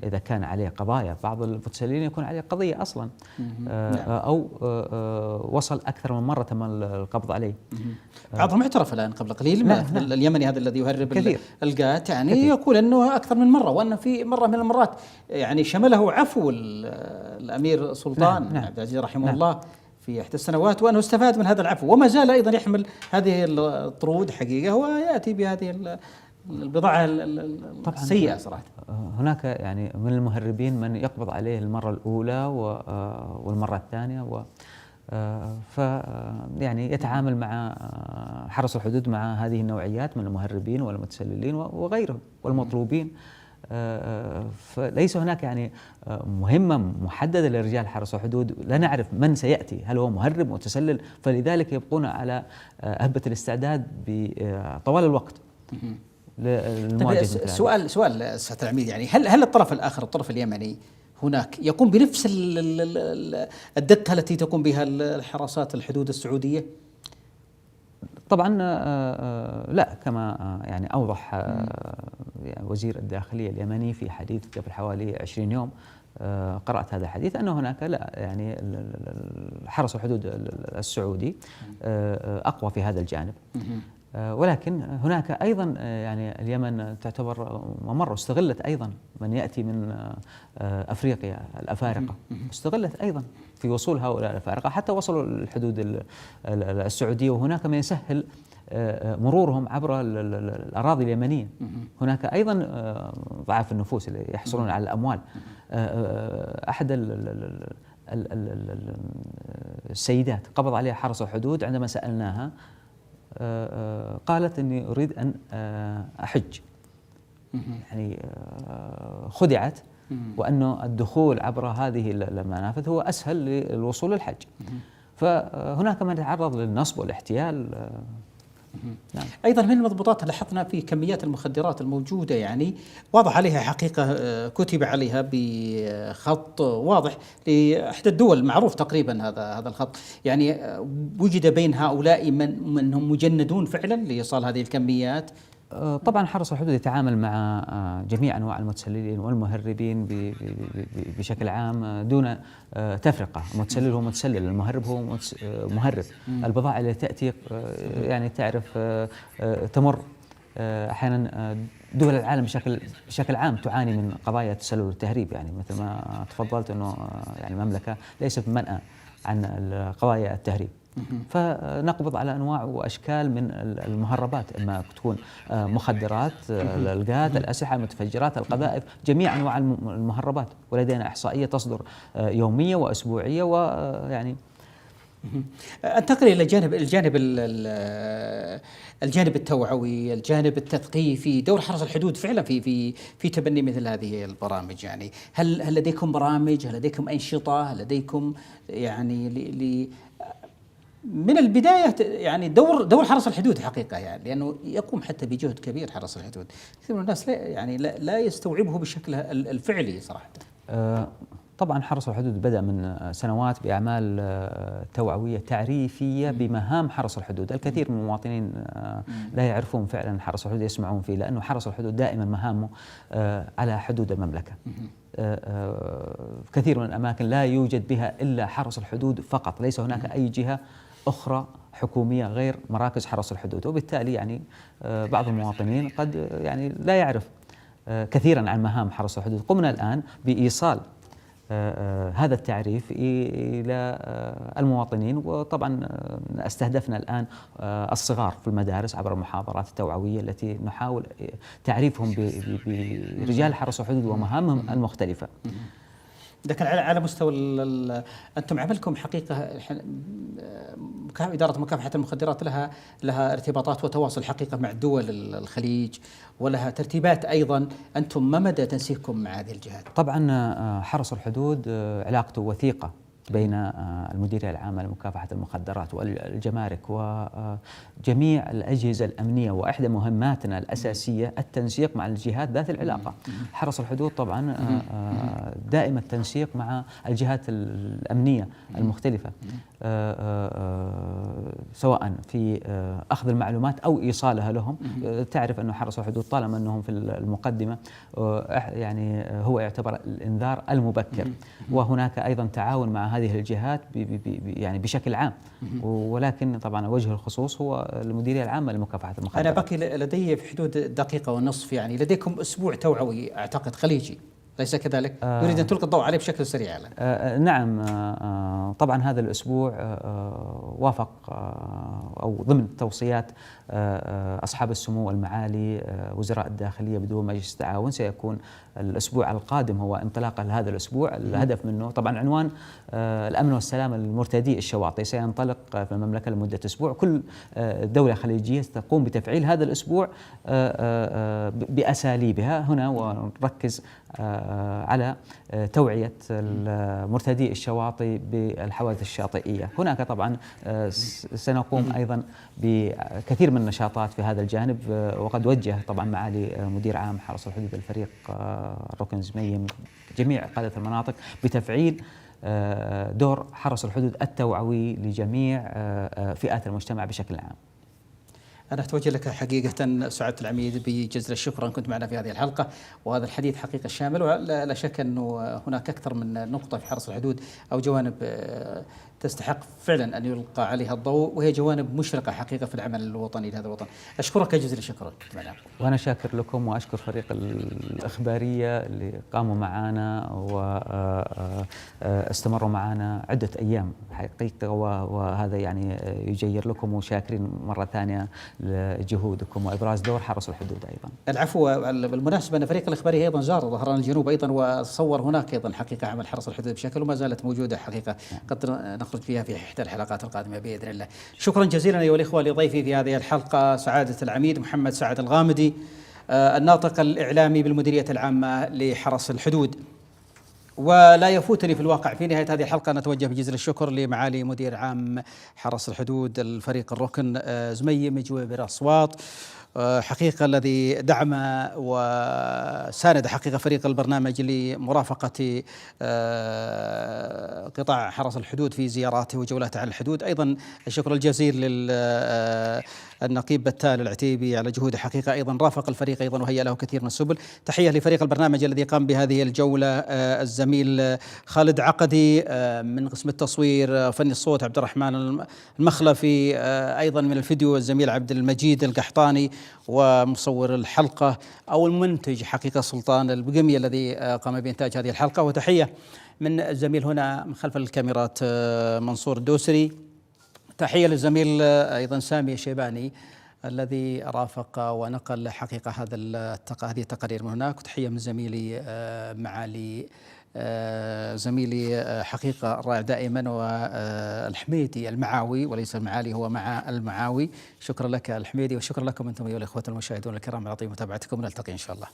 إذا كان عليه قضايا. بعض المتسللين يكون عليه قضية أصلا أو وصل أكثر من مرة تم القبض عليه. بعضهم اعترف الآن قبل قليل اليمني هذا الذي يهرب القات، يعني يقول أنه أكثر من مرة، وأن في مرة من المرات يعني شمله عفو الأمير سلطان عبد العزيز رحمه الله في إحدى السنوات، وأنه استفاد من هذا العفو، وما زال أيضا يحمل هذه الطرود حقيقة ويأتي بهذه البضاعة السيئة صراحة. هناك يعني من المهربين من يقبض عليه المرة الأولى والمرة الثانية يعني يتعامل مع حرس الحدود مع هذه النوعيات من المهربين والمتسللين وغيرهم والمطلوبين. فليس هناك يعني مهمة محددة لرجال حرس الحدود، لا نعرف من سيأتي، هل هو مهرب متسلل، فلذلك يبقون على هبة الاستعداد طوال الوقت للمواجهة. سؤال سيادة العميد، يعني هل الطرف الآخر الطرف اليمني هناك يقوم بنفس الدقة التي تقوم بها الحراسات الحدود السعودية؟ طبعا لا، كما يعني أوضح يعني وزير الداخلية اليمني في حديث قبل حوالي 20 يوم، قرأت هذا الحديث أنه هناك لا يعني حرس الحدود السعودي أقوى في هذا الجانب، ولكن هناك أيضا يعني اليمن تعتبر ممر، استغلت أيضا من يأتي من أفريقيا الأفارقة، استغلت أيضا في وصول هؤلاء الأفارقة حتى وصلوا الحدود السعودية، وهناك ما يسهل مرورهم عبر الأراضي اليمنية. هناك أيضا ضعاف النفوس اللي يحصلون على الأموال. أحد السيدات قبض عليها حرس الحدود عندما سألناها قالت إني أريد أن أحج، يعني خدعت، وأنه الدخول عبر هذه المنافذ هو أسهل للوصول للحج. فهناك من يتعرض للنصب والاحتيال. نعم. أيضا من المضبوطات لاحظنا في كميات المخدرات الموجودة، يعني واضح عليها حقيقة، كتب عليها بخط واضح لإحدى الدول، معروف تقريبا هذا الخط، يعني وجد بين هؤلاء من هم مجندون فعلا لإيصال هذه الكميات. طبعا حرس الحدود يتعامل مع جميع أنواع المتسللين والمهربين بشكل عام دون تفرقة. المتسلل هو متسلل، المهرب هو مهرب. البضائع التي تأتي يعني تعرف تمر أحيانا دول العالم بشكل عام تعاني من قضايا التسلل والتهريب، يعني مثل ما تفضلت أنه يعني المملكة ليست منأى عن قضايا التهريب. فنقبض على أنواع وأشكال من المهربات، إما تكون مخدرات، الألقات، الأسلحة، المتفجرات، القذائف، جميع أنواع المهربات، ولدينا إحصائية تصدر يومية وأسبوعية. ويعني انتقل إلى الجانب التوعوي، الجانب التثقيفي، دور حرس الحدود فعلا في تبني مثل هذه البرامج. يعني هل لديكم برامج؟ هل لديكم أنشطة؟ هل لديكم يعني من البداية يعني دور حرس الحدود حقيقة، يعني لأنه يقوم حتى بجهد كبير حرس الحدود، كثير من الناس لا يستوعبه بالشكل الفعلي صراحة. طبعا حرس الحدود بدأ من سنوات بأعمال توعوية تعريفية بمهام حرس الحدود. الكثير من المواطنين لا يعرفون فعلا حرس الحدود، يسمعون فيه، لأنه حرس الحدود دائما مهامه على حدود المملكة. كثير من الأماكن لا يوجد بها إلا حرس الحدود فقط، ليس هناك أي جهة أخرى حكومية غير مراكز حرس الحدود، وبالتالي يعني بعض المواطنين قد يعني لا يعرف كثيرا عن مهام حرس الحدود. قمنا الآن بإيصال هذا التعريف إلى المواطنين، وطبعا استهدفنا الآن الصغار في المدارس عبر المحاضرات التوعوية التي نحاول تعريفهم برجال حرس الحدود ومهامهم المختلفة. لكن على مستوى أنتم عملكم حقيقة إدارة مكافحة المخدرات لها ارتباطات وتواصل حقيقة مع دول الخليج، ولها ترتيبات أيضا. أنتم ما مدى تنسيقكم مع هذه الجهات؟ طبعا حرس الحدود علاقته وثيقة بين المديرية العامة لمكافحة المخدرات والجمارك وجميع الأجهزة الأمنية، وإحدى مهماتنا الأساسية التنسيق مع الجهات ذات العلاقة. حرس الحدود طبعا دائما التنسيق مع الجهات الأمنية المختلفة، سواء في أخذ المعلومات أو إيصالها لهم. تعرف أنه حرس الحدود طالما أنهم في المقدمة يعني هو يعتبر الإنذار المبكر، وهناك أيضا تعاون مع هذه الجهات يعني بشكل عام، ولكن طبعا وجه الخصوص هو المديرية العامة لمكافحة المخدرات. أنا بقي لدي في حدود دقيقة ونصف، يعني لديكم أسبوع توعوي أعتقد خليجي، ليس كذلك؟ يريد أن تلقي الضوء عليه بشكل سريع. نعم، طبعا هذا الأسبوع وافق أو ضمن توصيات أصحاب السمو المعالي وزراء الداخلية بدون مجلس التعاون. سيكون الأسبوع القادم هو انطلاقة لهذا الأسبوع، الهدف منه طبعا عنوان الأمن والسلامة للمرتدي الشواطئ. سينطلق في المملكة لمدة أسبوع، كل دولة خليجية تقوم بتفعيل هذا الأسبوع بأساليبها هنا، ونركز على توعية مرتدي الشواطئ بالحوادث الشاطئية. هناك طبعا سنقوم أيضا بكثير من النشاطات في هذا الجانب، وقد وجه طبعا معالي مدير عام حرس الحدود الفريق الركن زميم جميع قادة المناطق بتفعيل دور حرس الحدود التوعوي لجميع فئات المجتمع بشكل عام. أنا أتوجه لك حقيقة سعادة العميد بجزيل الشكر أن كنت معنا في هذه الحلقة، وهذا الحديث حقيقة شامل، ولا شك أنه هناك أكثر من نقطة في حرس الحدود أو جوانب تستحق فعلا أن يلقى عليها الضوء، وهي جوانب مشرقة حقيقة في العمل الوطني لهذا الوطن. أشكرك جزيل الشكر. وأنا شاكر لكم، وأشكر فريق الإخبارية اللي قاموا معنا واستمروا معنا عدة أيام حقيقة، وهذا يعني يجير لكم، وشاكرين مرة ثانية لجهودكم وإبراز دور حرس الحدود أيضا. العفو. بالمناسبة أن فريق الإخبارية أيضا زار ظهران الجنوب أيضا، وصور هناك أيضا حقيقة عمل حرس الحدود بشكل، وما زالت موجودة حقيقة، قد نخرج فيها في إحدى الحلقات القادمة بإذن الله. شكرا جزيلا أيها الإخوة لضيفي في هذه الحلقة سعادة العميد محمد سعد الغامدي، الناطق الإعلامي بالمديرية العامة لحرس الحدود. ولا يفوتني في الواقع في نهاية هذه الحلقة أن أتوجه بجزيل الشكر لمعالي مدير عام حرس الحدود الفريق الركن زميم جويبر أصوات، حقيقة الذي دعم وساند حقيقة فريق البرنامج لمرافقة قطاع حرس الحدود في زياراته وجولاته على الحدود. أيضا الشكر الجزيل للنقيب بتال العتيبي على جهوده، حقيقة أيضا رافق الفريق أيضا وهيأ له كثير من السبل. تحية لفريق البرنامج الذي قام بهذه الجولة، الزميل خالد عقدي من قسم التصوير، فني الصوت عبد الرحمن المخلفي، أيضا من الفيديو الزميل عبد المجيد القحطاني، ومصور الحلقة أو المنتج حقيقة سلطان البقمي الذي قام بإنتاج هذه الحلقة. وتحية من الزميل هنا من خلف الكاميرات منصور الدوسري. تحية للزميل أيضا سامي الشيباني الذي رافق ونقل حقيقة هذه التقارير من هناك. وتحية من زميلي معالي زميلي حقيقة رائع دائما، والحميدي المعاوي وليس المعالي، هو مع المعاوي. شكرا لك الحميدي، وشكرا لكم أنتم أيها الإخوة المشاهدون الكرام على طيب متابعتكم. نلتقي إن شاء الله.